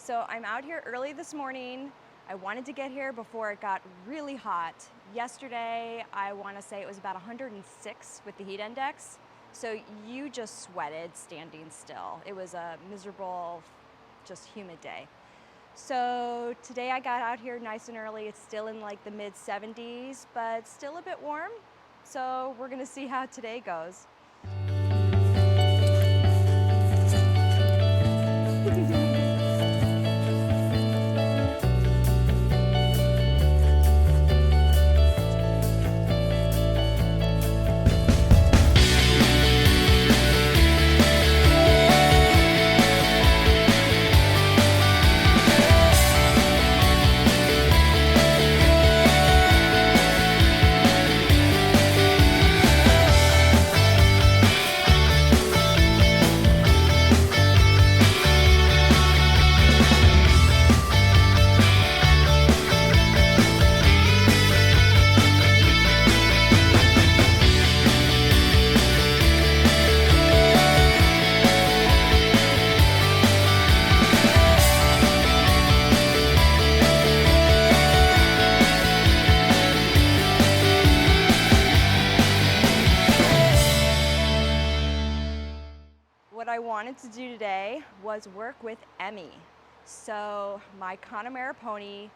So I'm out here early this morning. I wanted to get here before it got really hot. Yesterday, I want to say it was about 106 with the heat index. So you just sweated standing still. It was a miserable, just humid day. So today I got out here nice and early. It's still in like the mid 70s, but still a bit warm. So we're gonna see how today goes. What I wanted to do today was work with Emmy. So my Connemara pony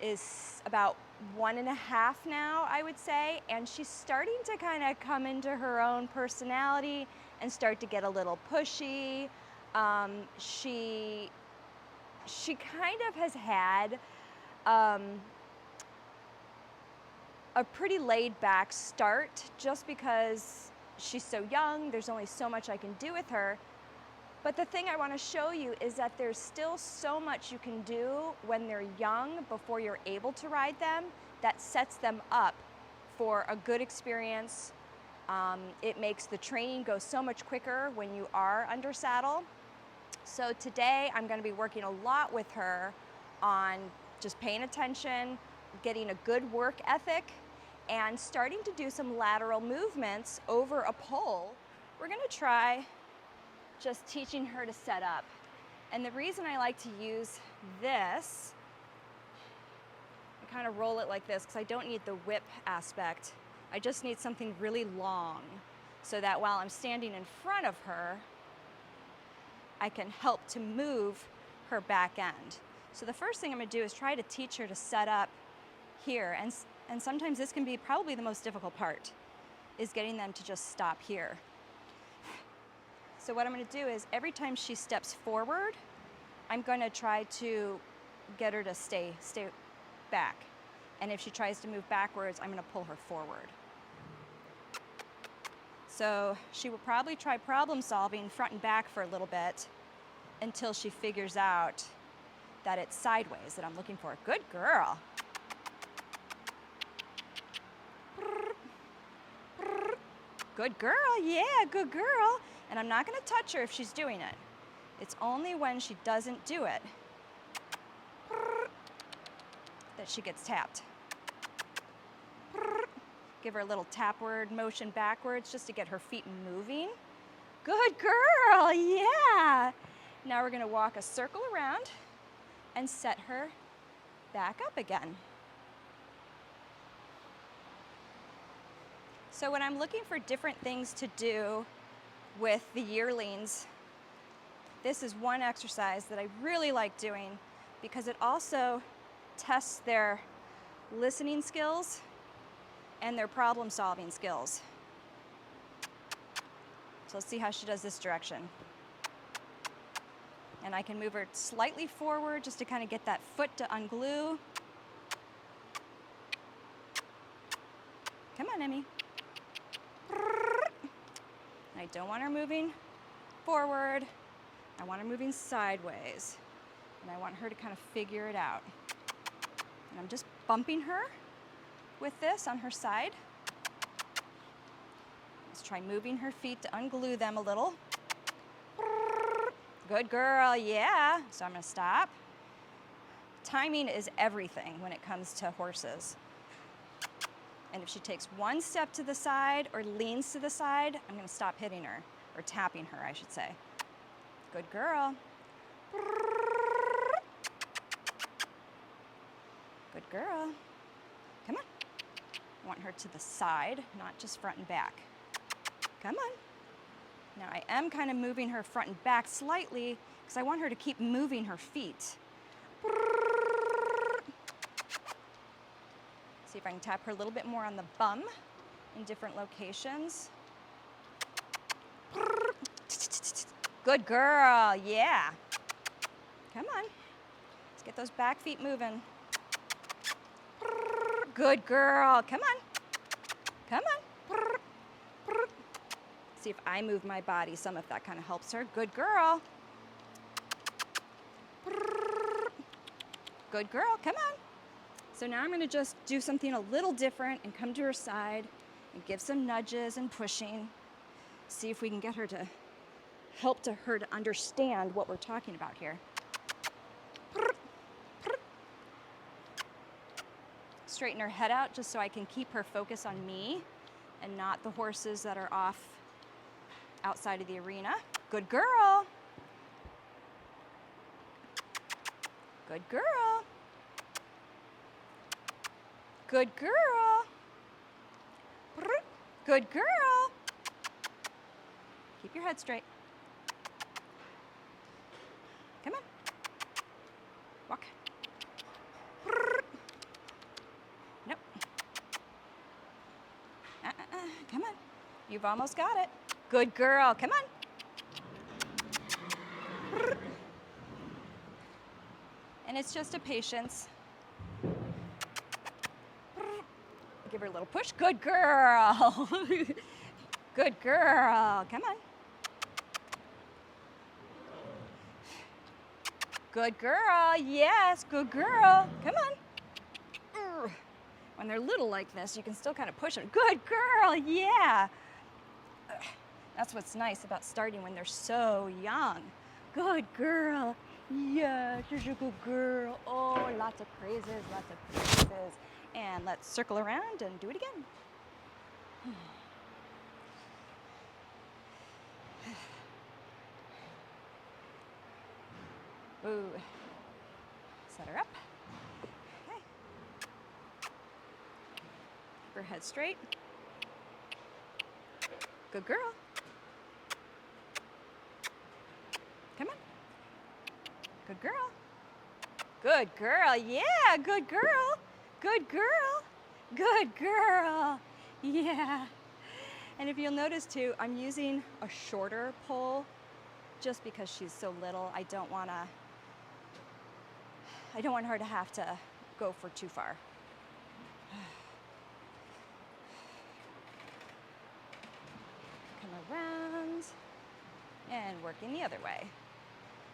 is about 1.5 now, I would say, and she's starting to kind of come into her own personality and start to get a little pushy. She kind of has had a pretty laid back start just because she's so young. There's only so much I can do with her. But the thing I want to show you is that there's still so much you can do when they're young before you're able to ride them that sets them up for a good experience. It makes the training go so much quicker when you are under saddle. So today I'm going to be working a lot with her on just paying attention, getting a good work ethic, and starting to do some lateral movements over a pole. We're going to try just teaching her to set up. And the reason I like to use this, I kind of roll it like this because I don't need the whip aspect. I just need something really long so that while I'm standing in front of her, I can help to move her back end. So the first thing I'm going to do is try to teach her to set up here. And sometimes this can be probably the most difficult part, is getting them to just stop here. So what I'm going to do is every time she steps forward, I'm going to try to get her to stay back. And if she tries to move backwards, I'm going to pull her forward. So she will probably try problem solving front and back for a little bit until she figures out that it's sideways that I'm looking for. Good girl. Good girl, yeah, good girl. And I'm not going to touch her if she's doing it. It's only when she doesn't do it that she gets tapped. Give her a little tapward motion backwards just to get her feet moving. Good girl, yeah. Now we're going to walk a circle around and set her back up again. So when I'm looking for different things to do with the yearlings, this is one exercise that I really like doing because it also tests their listening skills and their problem solving skills. So let's see how she does this direction. And I can move her slightly forward just to kind of get that foot to unglue. Come on, Emmy. I don't want her moving forward. I want her moving sideways. And I want her to kind of figure it out. And I'm just bumping her with this on her side. Let's try moving her feet to unglue them a little. Good girl, yeah. So I'm going to stop. Timing is everything when it comes to horses. And if she takes one step to the side or leans to the side, I'm going to stop hitting her, or tapping her, I should say. Good girl. Good girl. Come on. I want her to the side, not just front and back. Come on. Now I am kind of moving her front and back slightly because I want her to keep moving her feet. See if I can tap her a little bit more on the bum in different locations. Good girl, yeah. Come on. Let's get those back feet moving. Good girl, come on. Come on. See if I move my body some, if that kind of helps her. Good girl. Good girl, come on. So now I'm gonna just do something a little different and come to her side and give some nudges and pushing. See if we can get her to help to her to understand what we're talking about here. Straighten her head out just so I can keep her focus on me and not the horses that are off outside of the arena. Good girl. Good girl. Good girl. Good girl. Keep your head straight. Come on. Walk. Nope. Come on. You've almost got it. Good girl. Come on. And it's just a patience. Give her a little push. Good girl. Good girl. Come on. Good girl. Yes, good girl. Come on. When they're little like this, you can still kind of push them. Good girl. Yeah. That's what's nice about starting when they're so young. Good girl. Yeah, she's a good girl. Oh, lots of praises, lots of praises. And let's circle around and do it again. Ooh. Set her up. Okay. Keep her head straight. Good girl. Come on. Good girl. Good girl. Yeah, good girl. Good girl. Good girl. Yeah. And if you'll notice too, I'm using a shorter pole just because she's so little. I don't want her to have to go for too far. Come around and working the other way.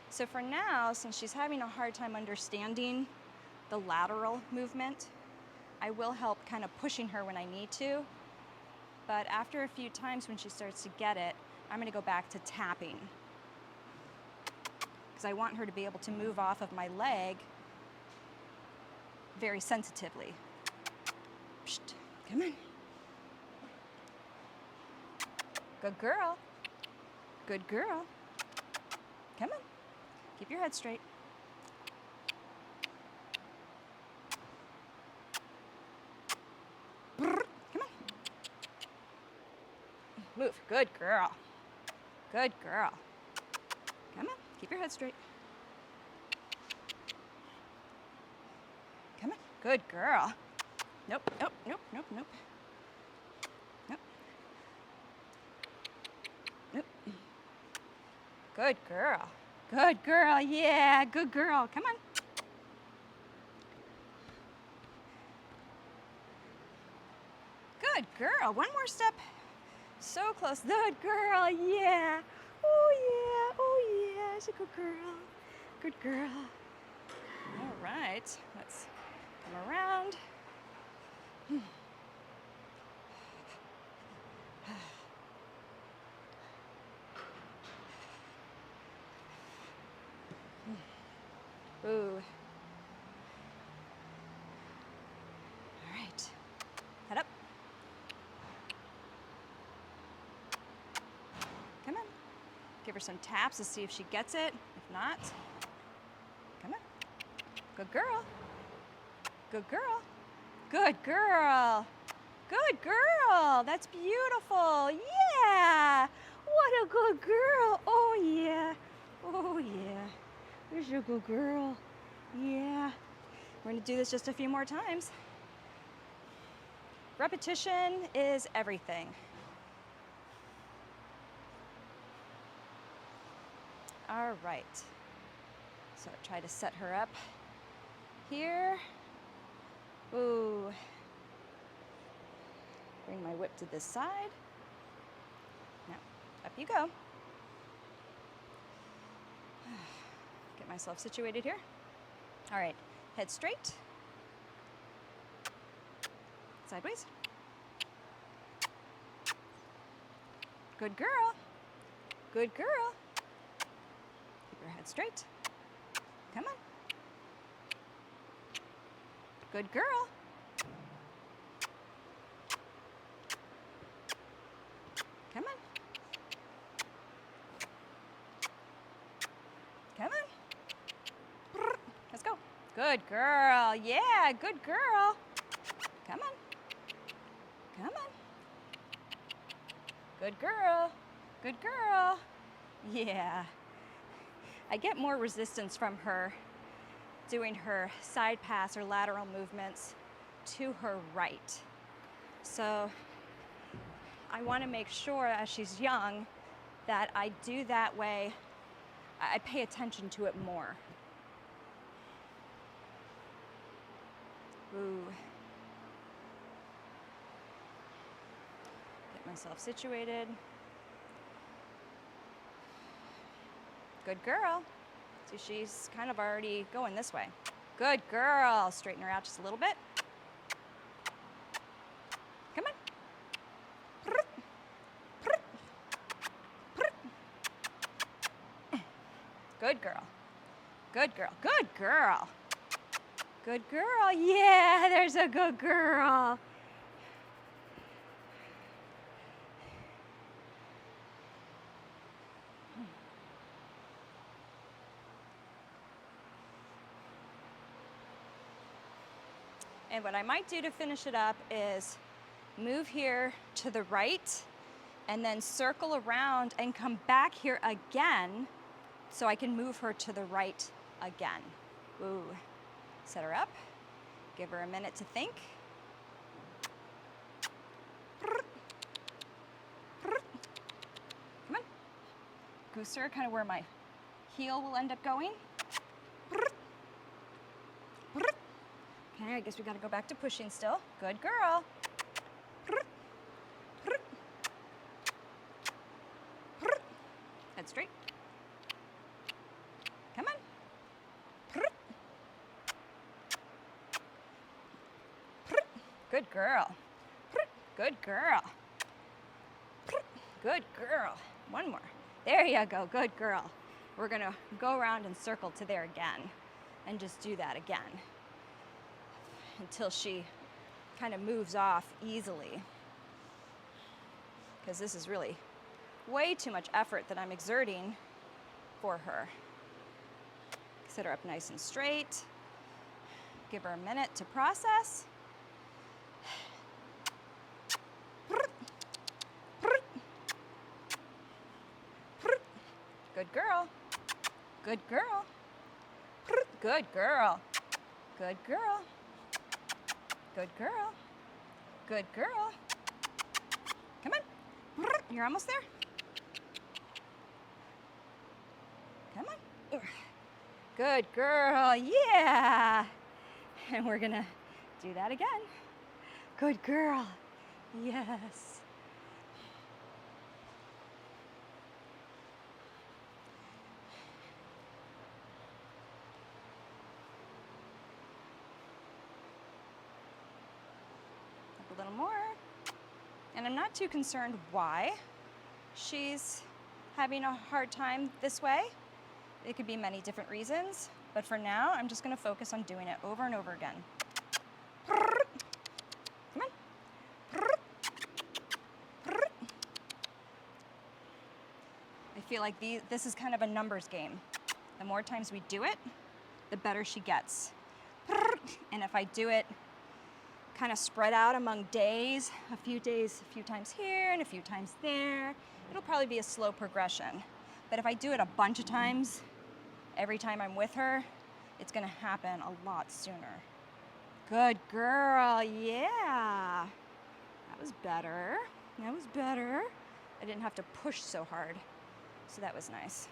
So for now, since she's having a hard time understanding the lateral movement, I will help kind of pushing her when I need to. But after a few times when she starts to get it, I'm going to go back to tapping. Because I want her to be able to move off of my leg very sensitively. Psst, come on. Good girl. Good girl. Come on. Keep your head straight. Come on. Move. Good girl. Good girl. Come on. Keep your head straight. Come on. Good girl. Nope, nope, nope, nope, nope. Nope. Nope. Good girl. Good girl. Yeah, good girl. Come on. Good girl. One more step. So close. Good girl. Yeah. Oh, yeah. Oh, yeah. She's a good girl. Good girl. All right. Let's come around. Ooh. All right. Head up. Come on. Give her some taps to see if she gets it. If not, come on. Good girl. Good girl. Good girl. Good girl. That's beautiful. Yeah. What a good girl. Oh, yeah. Oh, yeah. There's your good girl. Yeah. We're going to do this just a few more times. Repetition is everything. All right. So try to set her up here. Ooh. Bring my whip to this side. Now, up you go. Get myself situated here. All right, head straight. Sideways. Good girl. Good girl. Keep your head straight. Come on. Good girl. Come on. Come on. Let's go. Good girl. Yeah, good girl. Come on. Come on. Good girl. Good girl. Yeah. I get more resistance from her doing her side pass or lateral movements to her right. So I want to make sure as she's young that I do that way. I pay attention to it more. Ooh. Get myself situated. Good girl. See, she's kind of already going this way. Good girl. Straighten her out just a little bit. Come on. Good girl. Good girl. Good girl. Good girl. Yeah, there's a good girl. And what I might do to finish it up is move here to the right and then circle around and come back here again so I can move her to the right again. Ooh. Set her up. Give her a minute to think. Come on. Goose her, kind of where my heel will end up going. Okay, I guess we got to go back to pushing still. Good girl. Head straight. Come on. Good girl. Good girl. Good girl. One more. There you go. Good girl. We're going to go around and circle to there again and just do that again until she kind of moves off easily, because this is really way too much effort that I'm exerting for her. Sit her up nice and straight. Give her a minute to process. Good girl. Good girl. Good girl. Good girl. Good girl. Good girl. Come on. You're almost there. Come on. Good girl. Yeah. And we're going to do that again. Good girl. Yes. A little more. And I'm not too concerned why she's having a hard time this way. It could be many different reasons, but for now, I'm just going to focus on doing it over and over again. Come on. I feel like this is kind of a numbers game. The more times we do it, the better she gets. Come And if I do it kind of spread out among days, a few times here and a few times there, it'll probably be a slow progression. But if I do it a bunch of times, every time I'm with her, it's gonna happen a lot sooner. Good girl, yeah. That was better, that was better. I didn't have to push so hard, so that was nice.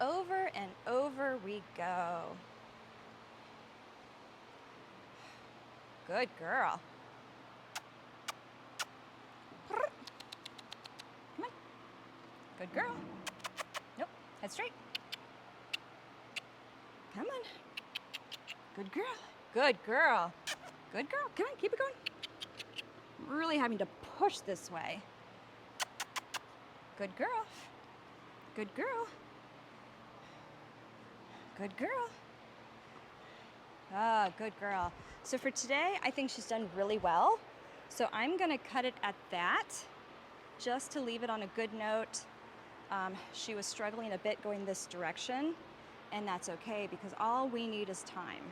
Over and over we go. Good girl. Come on. Good girl. Nope, head straight. Come on. Good girl. Good girl. Good girl. Come on, keep it going. I'm really having to push this way. Good girl. Good girl. Good girl. Ah, good girl. So for today, I think she's done really well. So I'm gonna cut it at that, just to leave it on a good note. She was struggling a bit going this direction, and that's okay because all we need is time.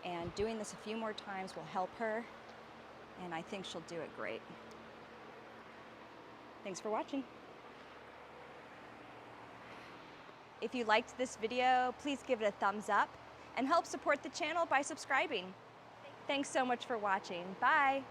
And doing this a few more times will help her, and I think she'll do it great. Thanks for watching. If you liked this video, please give it a thumbs up and help support the channel by subscribing. Thanks so much for watching. Bye.